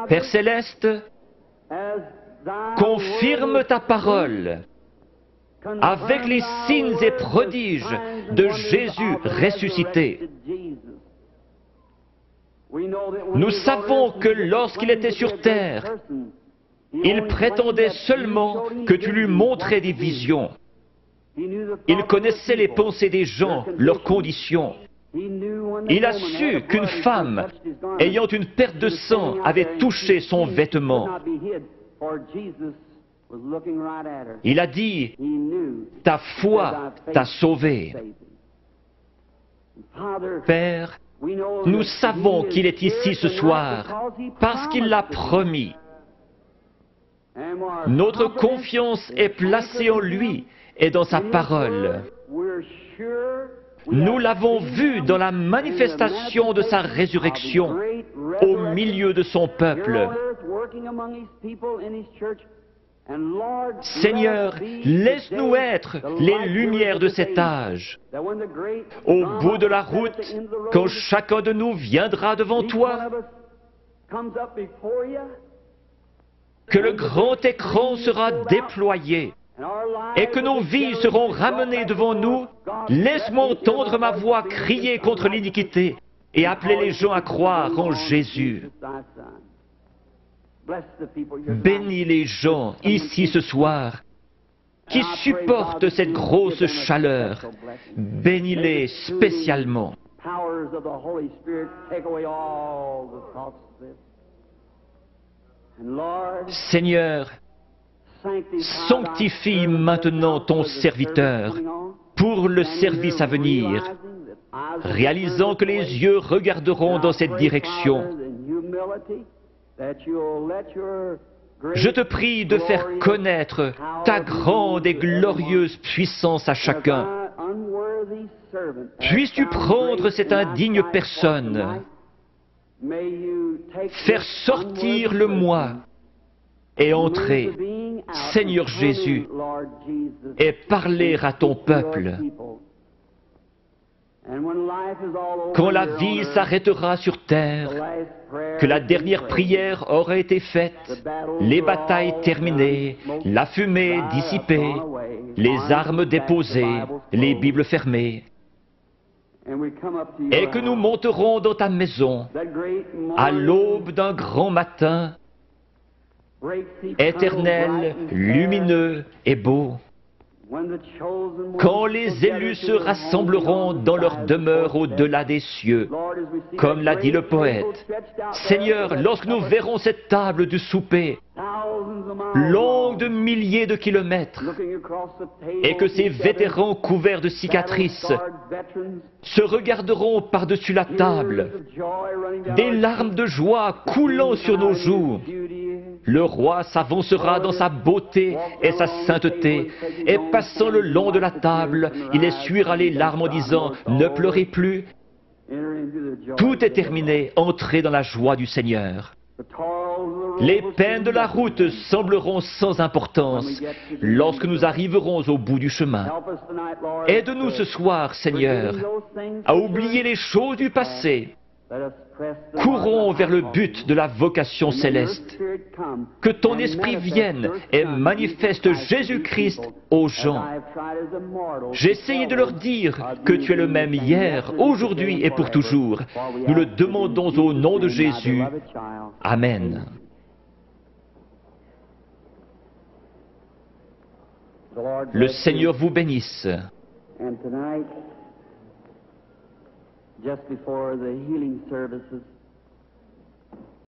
Père céleste, confirme ta parole avec les signes et prodiges de Jésus ressuscité. Nous savons que lorsqu'il était sur terre, il prétendait seulement que tu lui montrais des visions. Il connaissait les pensées des gens, leurs conditions. Il a su qu'une femme, ayant une perte de sang, avait touché son vêtement. Il a dit, ta foi t'a sauvé. Père, nous savons qu'il est ici ce soir parce qu'il l'a promis. Notre confiance est placée en lui et dans sa parole. Nous l'avons vu dans la manifestation de sa résurrection au milieu de son peuple. Seigneur, laisse-nous être les lumières de cet âge. Au bout de la route, quand chacun de nous viendra devant toi, que le grand écran sera déployé et que nos vies seront ramenées devant nous, laisse-moi entendre ma voix crier contre l'iniquité et appeler les gens à croire en Jésus. Bénis les gens ici ce soir qui supportent cette grosse chaleur. Bénis-les spécialement. Seigneur, sanctifie maintenant ton serviteur pour le service à venir, réalisant que les yeux regarderont dans cette direction. Je te prie de faire connaître ta grande et glorieuse puissance à chacun. Puisses-tu prendre cette indigne personne, faire sortir le moi et entrer, Seigneur Jésus, et parler à ton peuple. Quand la vie s'arrêtera sur terre, que la dernière prière aura été faite, les batailles terminées, la fumée dissipée, les armes déposées, les Bibles fermées, et que nous monterons dans ta maison à l'aube d'un grand matin, éternel, lumineux et beau, quand les élus se rassembleront dans leur demeure au-delà des cieux, comme l'a dit le poète. Seigneur, lorsque nous verrons cette table du souper, longue de milliers de kilomètres, et que ces vétérans couverts de cicatrices se regarderont par-dessus la table, des larmes de joie coulant sur nos joues, le roi s'avancera dans sa beauté et sa sainteté, et passant le long de la table, il essuiera les larmes en disant « Ne pleurez plus, tout est terminé, entrez dans la joie du Seigneur ». Les peines de la route sembleront sans importance lorsque nous arriverons au bout du chemin. Aide-nous ce soir, Seigneur, à oublier les choses du passé. Courons vers le but de la vocation céleste. Que ton esprit vienne et manifeste Jésus-Christ aux gens. J'ai essayé de leur dire que tu es le même hier, aujourd'hui et pour toujours. Nous le demandons au nom de Jésus. Amen. Le Seigneur vous bénisse. Just before the healing services,